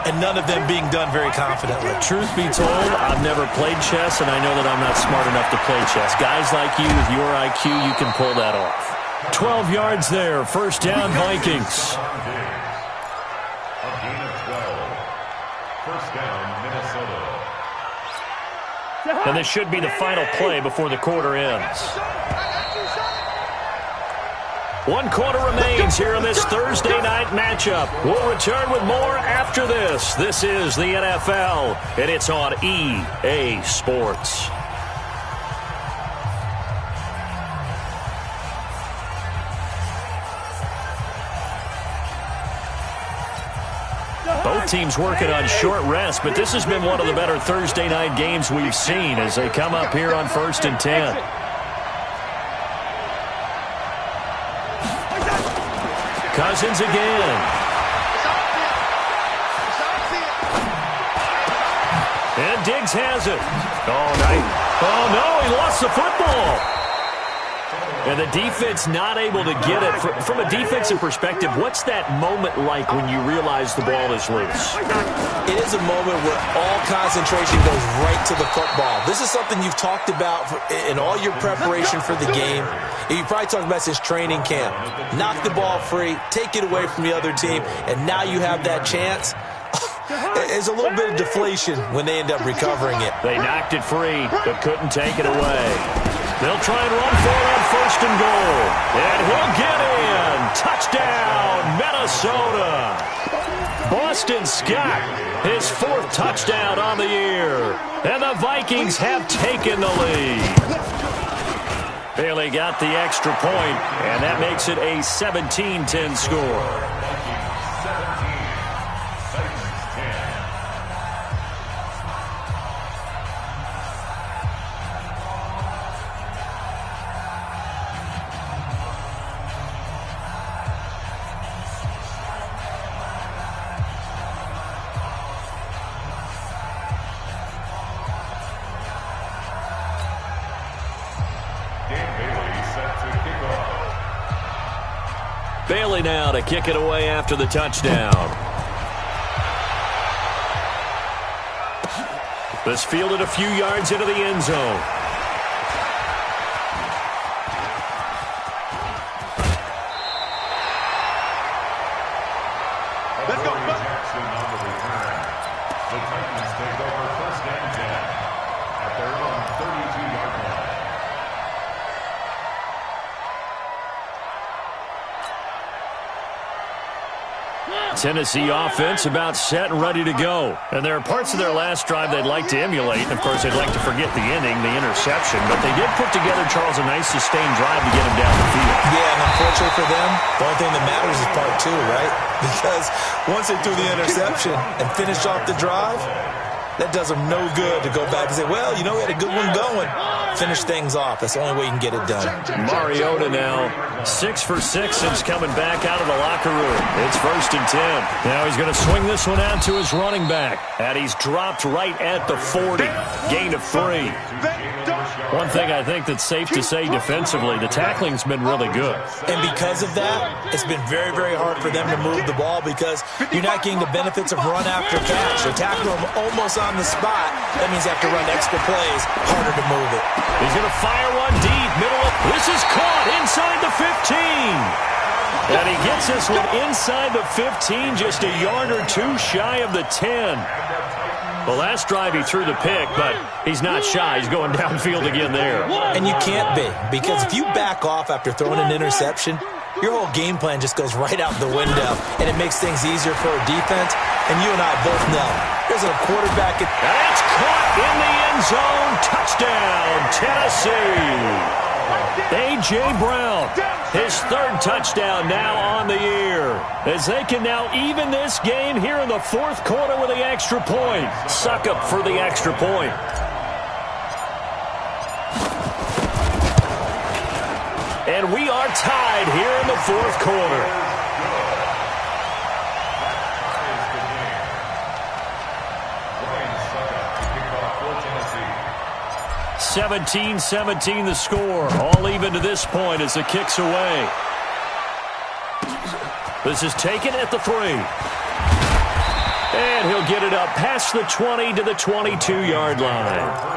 and none of them being done very confidently. Truth be told, I've never played chess, and I know that I'm not smart enough to play chess. Guys like you with your IQ, you can pull that off. 12 yards there, 1st down, Vikings. A gain of 12. 1st down, Minnesota. And this should be the final play before the quarter ends. 1 quarter remains here in this Thursday night matchup. We'll return with more after this. This is the NFL, and it's on EA Sports. Both teams working on short rest, but this has been one of the better Thursday night games we've seen as they come up here on 1st and 10. Cousins again. And Diggs has it. Oh, no, he lost the football. And the defense not able to get it. From a defensive perspective, what's that moment like when you realize the ball is loose? It is a moment where all concentration goes right to the football. This is something you've talked about in all your preparation for the game. You probably talked about since training camp. Knock the ball free, take it away from the other team, and now you have that chance. There's a little bit of deflation when they end up recovering it. They knocked it free, but couldn't take it away. They'll try and run for it on 1st and goal. And he'll get in. Touchdown, Minnesota. Boston Scott, his 4th touchdown on the year. And the Vikings have taken the lead. Bailey got the extra point, and that makes it a 17-10 score. Bailey now to kick it away after the touchdown. This fielded a few yards into the end zone. Let's go. Jackson on the return. The Titans take over 1st and 10 at their own 32-yard line. Tennessee offense about set and ready to go. And there are parts of their last drive they'd like to emulate. Of course, they'd like to forget the inning, the interception. But they did put together, Charles, a nice sustained drive to get him down the field. Yeah, and unfortunately for them, the only thing that matters is part 2, right? Because once they threw the interception and finished off the drive, that does them no good to go back and say, well, you know, we had a good one going. Finish things off. That's the only way you can get it done. Mariota now 6 for 6 since coming back out of the locker room. It's 1st and 10. Now he's going to swing this one out to his running back. And he's dropped right at the 40. Gain of 3. One thing I think that's safe to say defensively, the tackling's been really good. And because of that, it's been very, very hard for them to move the ball because you're not getting the benefits of run after catch. They're tackling them almost on the spot. That means they have to run extra plays, harder to move it. He's going to fire one deep, middle of. This is caught inside the 15. And he gets this one inside the 15, just a yard or 2 shy of the 10. The last drive he threw the pick, but he's not shy. He's going downfield again there. And you can't be, because if you back off after throwing an interception, your whole game plan just goes right out the window, and it makes things easier for a defense. And you and I both know, there's a quarterback. That's caught in the end zone. Touchdown, Tennessee. A.J. Brown, his third touchdown now on the year, as they can now even this game here in the fourth quarter with the extra point. Suck up for the extra point. And we are tied here in the fourth quarter. 17-17 the score. All even to this point as the kick's away. This is taken at the 3. And he'll get it up past the 20 to the 22-yard line.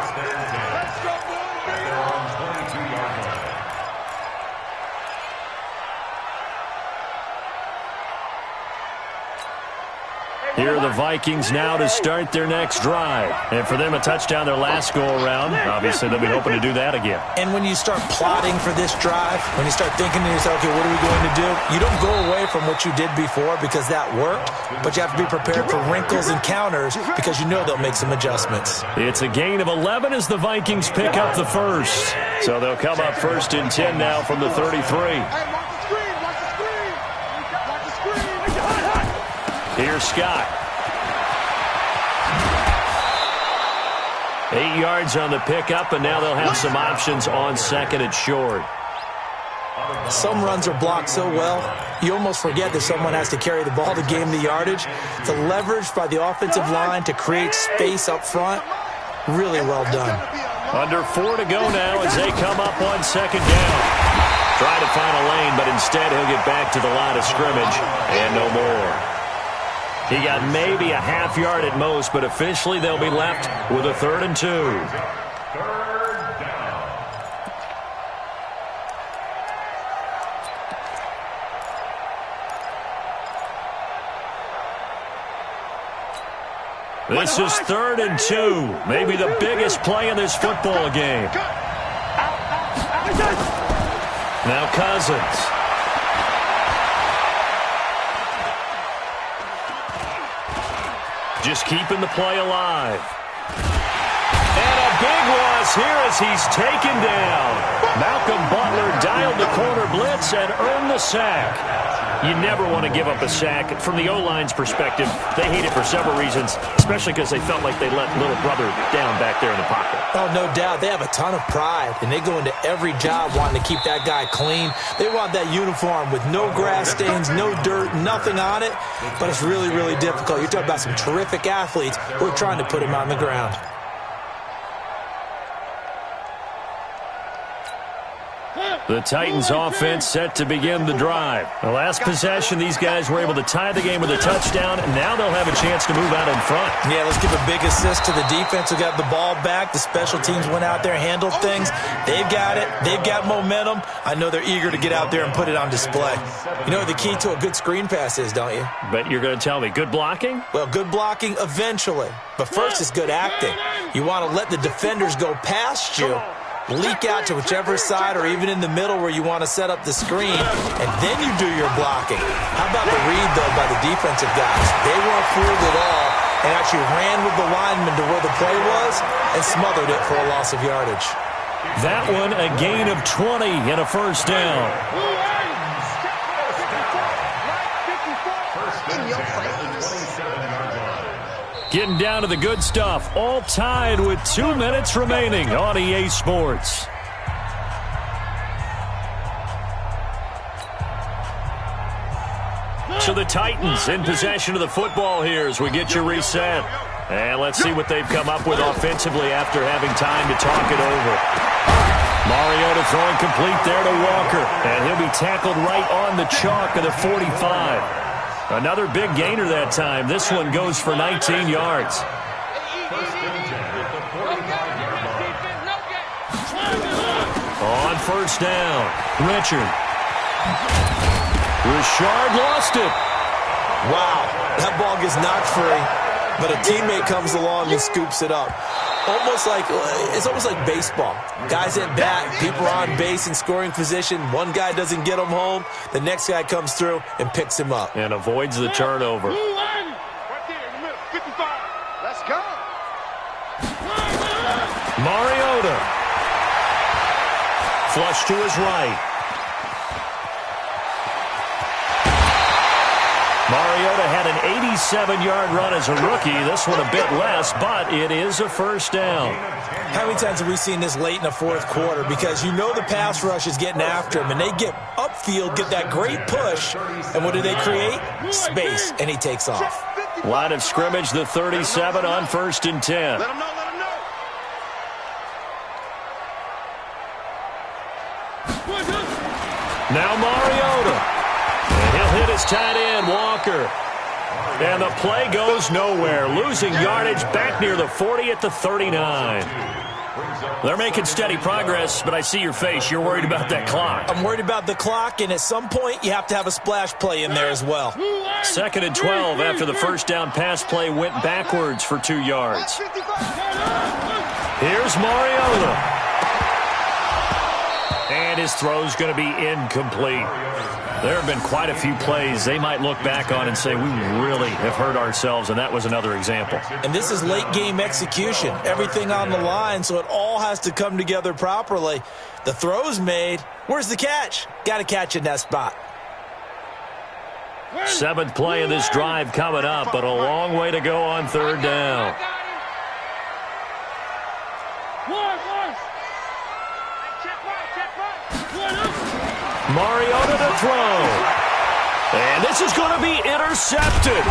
Here are the Vikings now to start their next drive. And for them, a touchdown their last go-around. Obviously, they'll be hoping to do that again. And when you start plotting for this drive, when you start thinking to yourself, okay, what are we going to do? You don't go away from what you did before because that worked, but you have to be prepared for wrinkles and counters because you know they'll make some adjustments. It's a gain of 11 as the Vikings pick up the first. So they'll come up 1st and 10 now from the 33. Here's Scott. 8 yards on the pickup, and now they'll have some options on 2nd and short. Some runs are blocked so well, you almost forget that someone has to carry the ball to gain the yardage. The leverage by the offensive line to create space up front, really well done. Under 4 to go now as they come up on 2nd down. Try to find a lane, but instead he'll get back to the line of scrimmage and no more. He got maybe a half yard at most, but officially they'll be left with a 3rd and 2. This is 3rd and 2. Maybe the biggest play in this football game. Now Cousins. Just keeping the play alive. And a big loss here as he's taken down. Malcolm Butler dialed the corner blitz and earned the sack. You never want to give up a sack. From the O-line's perspective, they hate it for several reasons, especially because they felt like they let little brother down back there in the pocket. Oh, no doubt. They have a ton of pride, and they go into every job wanting to keep that guy clean. They want that uniform with no grass stains, no dirt, nothing on it, but it's really, really difficult. You're talking about some terrific athletes who are trying to put him on the ground. The Titans offense set to begin the drive. The last possession, these guys were able to tie the game with a touchdown, and now they'll have a chance to move out in front. Yeah, let's give a big assist to the defense who got the ball back. The special teams went out there, handled things. They've got it. They've got momentum. I know they're eager to get out there and put it on display. You know what the key to a good screen pass is, don't you? But you're going to tell me, good blocking? Well, good blocking eventually. But first is good acting. You want to let the defenders go past you, leak out to whichever side or even in the middle where you want to set up the screen, and then you do your blocking. How about the read, though, by the defensive guys? They weren't fooled at all and actually ran with the lineman to where the play was and smothered it for a loss of yardage. That one, a gain of 20 and a 1st down. Getting down to the good stuff. All tied with 2 minutes remaining on EA Sports. So the Titans in possession of the football here as we get you reset. And let's see what they've come up with offensively after having time to talk it over. Mariota throwing complete there to Walker. And he'll be tackled right on the chalk of the 45. Another big gainer that time. This one goes for 19 yards. On 1st down, Richard. Richard lost it. Wow, that ball gets knocked free, but a teammate comes along and scoops it up. It's almost like baseball. Guys at bat, people are on base in scoring position. One guy doesn't get him home. The next guy comes through and picks him up. And avoids the turnover. Right there in the middle, 55. Let's go. Mariota. Flush to his right. Mariota had an 87-yard run as a rookie. This one a bit less, but it is a first down. How many times have we seen this late in the fourth quarter? Because you know the pass rush is getting after him, and they get upfield, get that great push, and what do they create? Space, and he takes off. Line of scrimmage, the 37 on 1st and 10. Let him know, let him know. Now Mariota. And he'll hit his tight end, Walker. And the play goes nowhere. Losing yardage back near the 40 at the 39. They're making steady progress, but I see your face. You're worried about that clock. I'm worried about the clock, and at some point you have to have a splash play in there as well. 2nd and 12 after the first down pass play went backwards for 2 yards. Here's Mariota. And his throw's going to be incomplete. There have been quite a few plays they might look back on and say, we really have hurt ourselves, and that was another example. And this is late-game execution. Everything on the line, so it all has to come together properly. The throw's made. Where's the catch? Got to catch in that spot. 7th play of this drive coming up, but a long way to go on 3rd down. Mariota to throw. And this is going to be intercepted.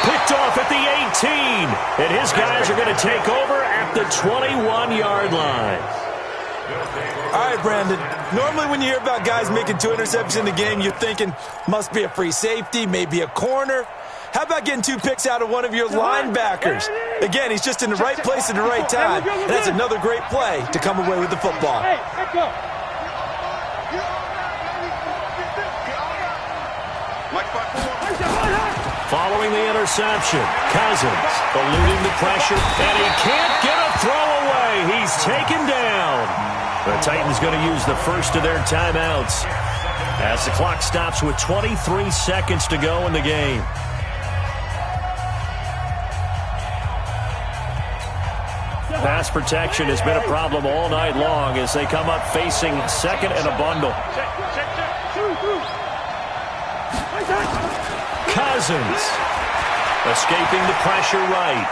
Picked off at the 18. And his guys are going to take over at the 21-yard line. All right, Brandon. Normally when you hear about guys making 2 interceptions in the game, you're thinking must be a free safety, maybe a corner. How about getting 2 picks out of one of your linebackers? Again, he's just in the right place at the right time. And that's another great play to come away with the football. Hey, let's go. Following the interception, Cousins eluding the pressure, and he can't get a throw away. He's taken down. The Titans going to use the first of their timeouts as the clock stops with 23 seconds to go in the game. Pass protection has been a problem all night long as they come up facing 2nd and a bundle. Cousins escaping the pressure right.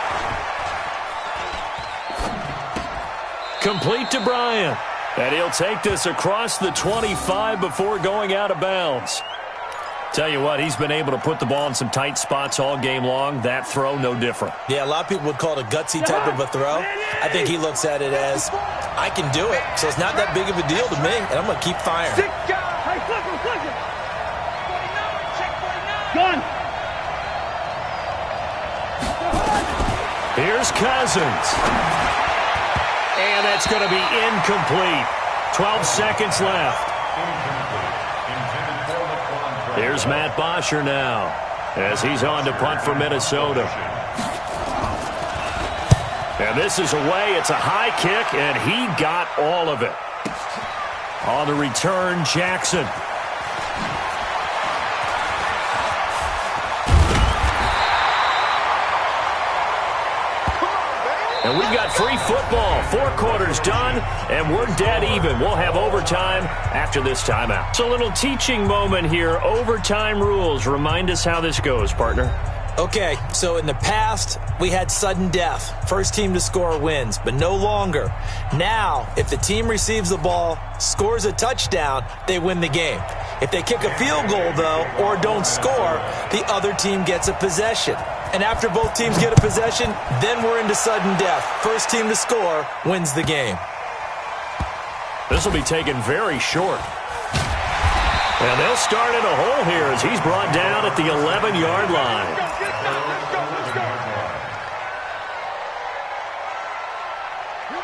Complete to Bryant. And he'll take this across the 25 before going out of bounds. Tell you what, he's been able to put the ball in some tight spots all game long. That throw, no different. Yeah, a lot of people would call it a gutsy type of a throw. I think he looks at it as, I can do it, so it's not that big of a deal to me, and I'm going to keep firing. Gun. Here's Cousins. And that's going to be incomplete. 12 seconds left. Here's Matt Bosher now as he's on to punt for Minnesota. And this is away. It's a high kick, and he got all of it. On the return, Jackson. And we've got free football. 4 quarters done, and we're dead even. We'll have overtime after this timeout. So a little teaching moment here. Overtime rules. Remind us how this goes, partner. Okay, so in the past, we had sudden death. First team to score wins, but no longer. Now, if the team receives the ball, scores a touchdown, they win the game. If they kick a field goal, though, or don't score, the other team gets a possession. And after both teams get a possession, then we're into sudden death. First team to score wins the game. This will be taken very short. And they'll start in a hole here as he's brought down at the 11-yard line.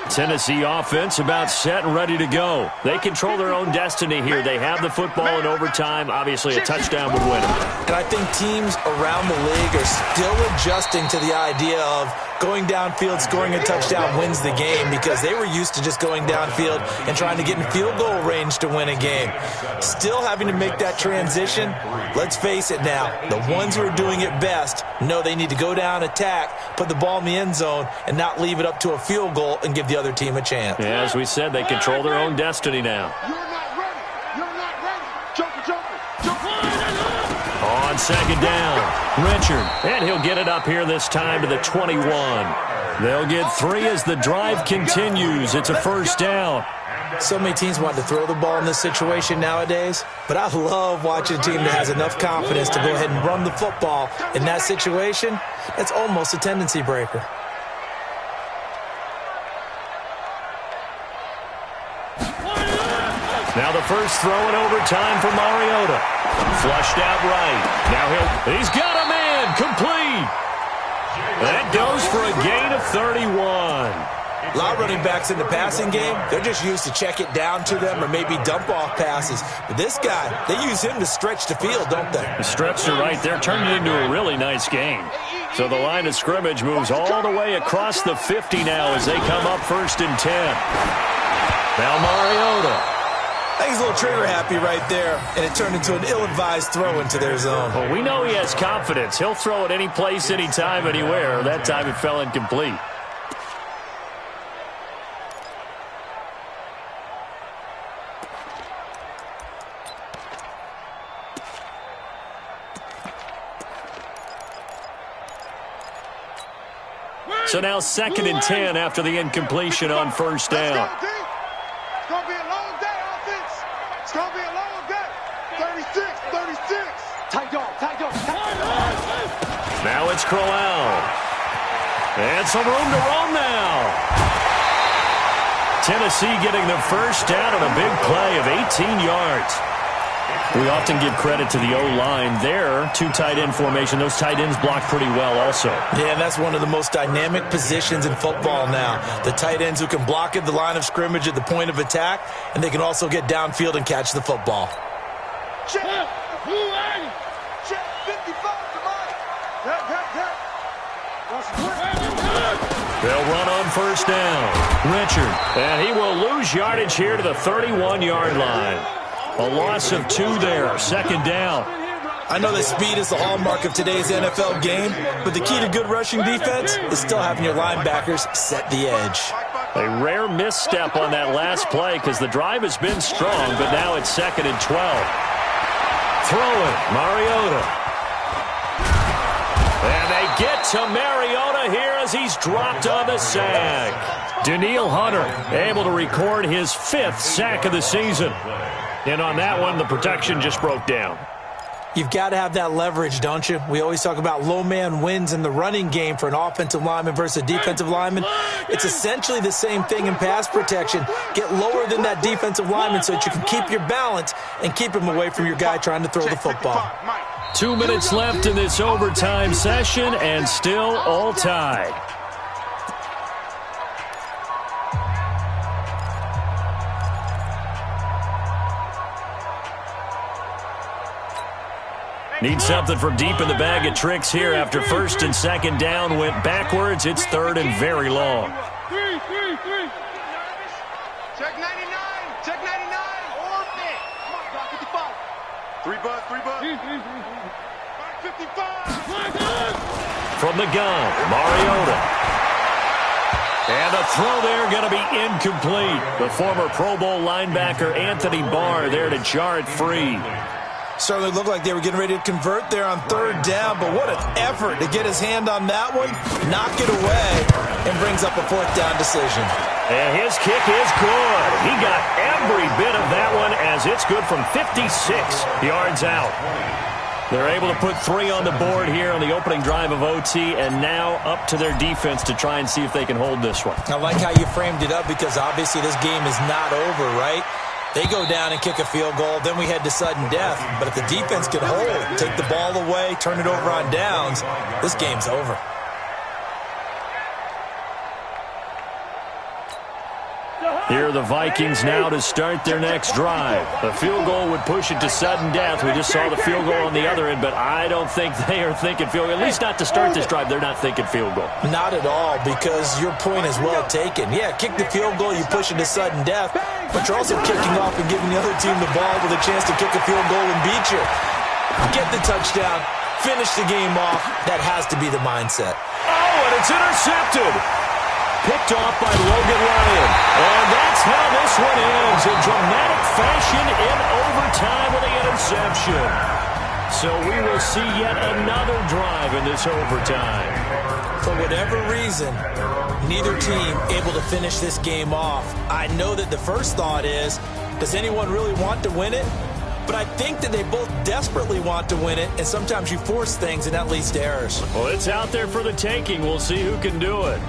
Tennessee offense about set and ready to go. They control their own destiny here. They have the football in overtime. Obviously, a touchdown would win them. And I think teams around the league are still adjusting to the idea of Going downfield, scoring a touchdown wins the game because they were used to just going downfield and trying to get in field goal range to win a game. Still having to make that transition. Let's face it now, the ones who are doing it best know they need to go down, attack, put the ball in the end zone, and not leave it up to a field goal and give the other team a chance. Yeah, as we said, they control their own destiny now. You're not ready. You're not ready. Joker. On second down, Richard, and he'll get it up here this time to the 21. They'll get 3 as the drive continues. It's a first down. So many teams want to throw the ball in this situation nowadays, but I love watching a team that has enough confidence to go ahead and run the football in that situation. That's almost a tendency breaker. Now the first throw in overtime for Mariota. Flushed out right. Now he's got a man. Complete. That goes for a gain of 31. A lot of running backs in the passing game, they're just used to check it down to them or maybe dump off passes. But this guy, they use him to stretch the field, don't they? The stretch to right there turned it into a really nice game. So the line of scrimmage moves all the way across the 50 now as they come up 1st and 10. Now Mariota. I think he's a little trigger happy right there, and it turned into an ill-advised throw into their zone. Well, we know he has confidence. He'll throw it any place, anytime, anywhere. That time it fell incomplete. So now 2nd and 10 after the incompletion on first down. It's going to be a long day, offense. It's going to be a long day. 36. Tight dog. Now it's Crowell. And some room to roam now. Tennessee getting the first down on a big play of 18 yards. We often give credit to the O-line there. 2 tight end formation. Those tight ends block pretty well also. Yeah, and that's one of the most dynamic positions in football now. The tight ends who can block at the line of scrimmage at the point of attack, and they can also get downfield and catch the football. Check 55 to Mike. They'll run on first down. Richard. And he will lose yardage here to the 31-yard line. A loss of 2 there. 2nd down. I know that speed is the hallmark of today's NFL game, but the key to good rushing defense is still having your linebackers set the edge. A rare misstep on that last play because the drive has been strong, but now it's 2nd and 12. Throwing, Mariota. And they get to Mariota here as he's dropped on the sack. Daniil Hunter able to record his 5th sack of the season. And on that one, the protection just broke down. You've got to have that leverage, don't you? We always talk about low man wins in the running game for an offensive lineman versus a defensive lineman. It's essentially the same thing in pass protection. Get lower than that defensive lineman so that you can keep your balance and keep him away from your guy trying to throw the football. 2 minutes left in this overtime session and still all tied. Need something from deep in the bag of tricks here after 1st and 2nd down went backwards. It's 3rd and very long. Three. Check 99. Check 99. Orbit. Come on, dog. 55. 3 buzz. 55. From the gun, Mariota. And the throw there going to be incomplete. The former Pro Bowl linebacker Anthony Barr there to jar it free. Certainly looked like they were getting ready to convert there on 3rd down, but what an effort to get his hand on that one, knock it away, and brings up a 4th down decision. And his kick is good. He got every bit of that one as it's good from 56 yards out. They're able to put 3 on the board here on the opening drive of OT, and now up to their defense to try and see if they can hold this one. I like how you framed it up because obviously this game is not over, right? They go down and kick a field goal, then we head to sudden death. But if the defense can hold, take the ball away, turn it over on downs, this game's over. Here are the Vikings now to start their next drive. The field goal would push it to sudden death. We just saw the field goal on the other end, but I don't think they are thinking field goal. At least not to start this drive. They're not thinking field goal. Not at all, because your point is well taken. Yeah, kick the field goal, you push it to sudden death, but you're also kicking off and giving the other team the ball with a chance to kick a field goal and beat you. Get the touchdown, finish the game off. That has to be the mindset. Oh, and it's intercepted. Picked off by Logan Ryan. And that's how this one ends. In dramatic fashion in overtime with the interception. So we will see yet another drive in this overtime. For whatever reason, neither team able to finish this game off. I know that the first thought is, does anyone really want to win it? But I think that they both desperately want to win it, and sometimes you force things and that leads to errors. Well, it's out there for the taking. We'll see who can do it.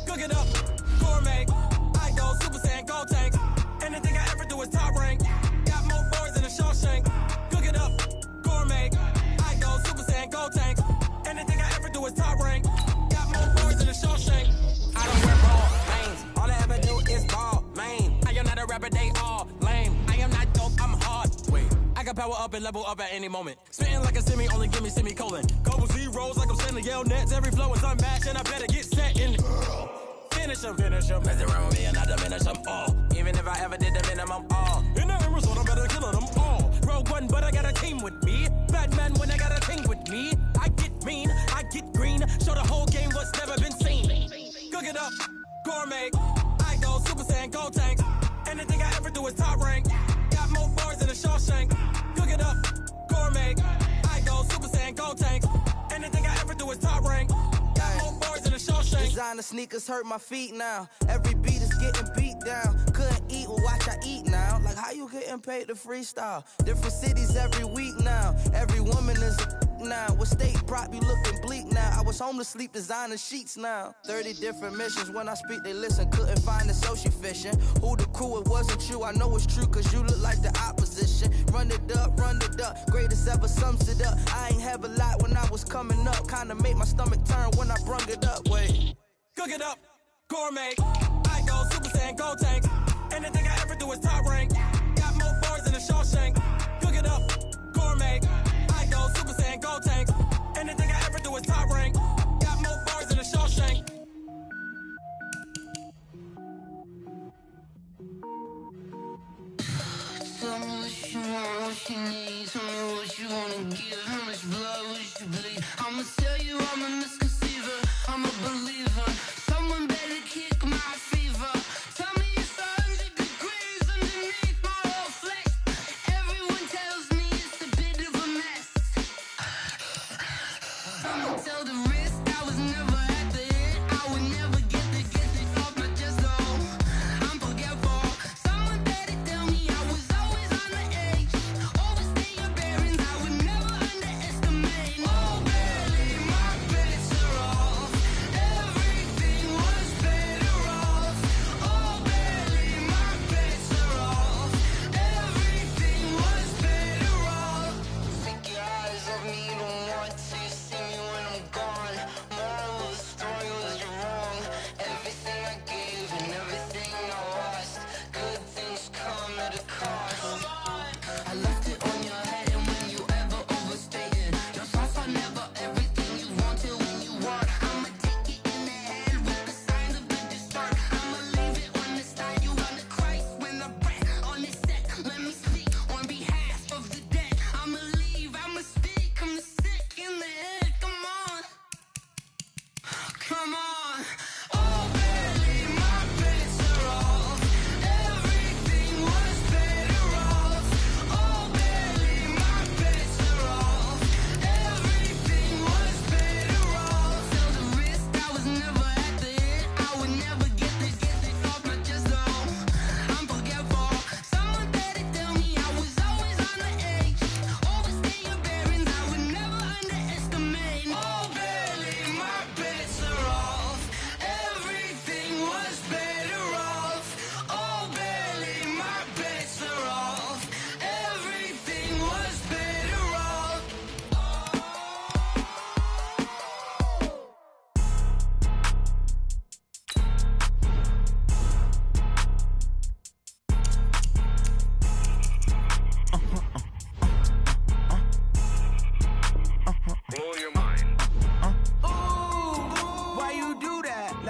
Cook it up, gourmet. I go Super Saiyan, gold tank. Anything I ever do is top rank. Got more boys than a Shawshank. Cook it up, gourmet. I go Super Saiyan, gold tank. Anything I ever do is top rank. Got more boys than a Shawshank. I don't wear ball lanes. All I ever do is ball lane. I am not a rapper, they all lame. I am not dope, I'm hard. Wait, I can power up and level up at any moment. Spitting like a semi, only give me semicolon. Couple zeros like I'm sending yell nets. Every flow is unmatched and I better get set in. Finish him. Mess around with me and I diminish them all. Even if I ever did the minimum, all. In the end result, I'm better killing them all. Rogue One, but I got a team with me. Batman when I got a team with me. I get mean, I get green. Show the whole game what's never been seen. Cook it up, gourmet. I go Super Saiyan, gold tank. Anything I ever do is top rank. Got more bars than a Shawshank. Cook it up, gourmet. I go Super Saiyan, gold tank. Anything I ever do is top rank. Designer sneakers hurt my feet now. Every beat is getting beat down. Couldn't eat, well watch I eat now. Like how you getting paid to freestyle? Different cities every week now. Every woman is a now. With state prop, you looking bleak now. I was home to sleep, designer sheets now. 30 different missions. When I speak, they listen. Couldn't find the social fishing. Who the crew, it wasn't you. I know it's true, cause you look like the opposition. Run it up. Greatest ever sums it up. I ain't have a lot when I was coming up. Kinda made my stomach turn when I brung it up. Wait. Cook it up, gourmet. I go Super Saiyan, gold tank. Anything I ever do is top rank. Got more bars than a Shawshank. Cook it up, gourmet. I go Super Saiyan, gold tank. Anything I ever do is top rank. Got more bars than a Shawshank. Tell me what you want, what you need. Tell me what you wanna give. How much blood would you bleed? I'ma tell you I'm a misconceiver. I'm a believer. Someone better kick my fever. Tell me it's 100 degrees underneath my whole flesh. Everyone tells me it's a bit of a mess. I'ma tell the risk I was never at the end. I would never get the off my chest though.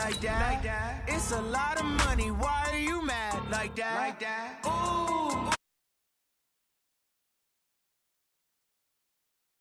like that? It's a lot of money, why are you mad like that? Ooh.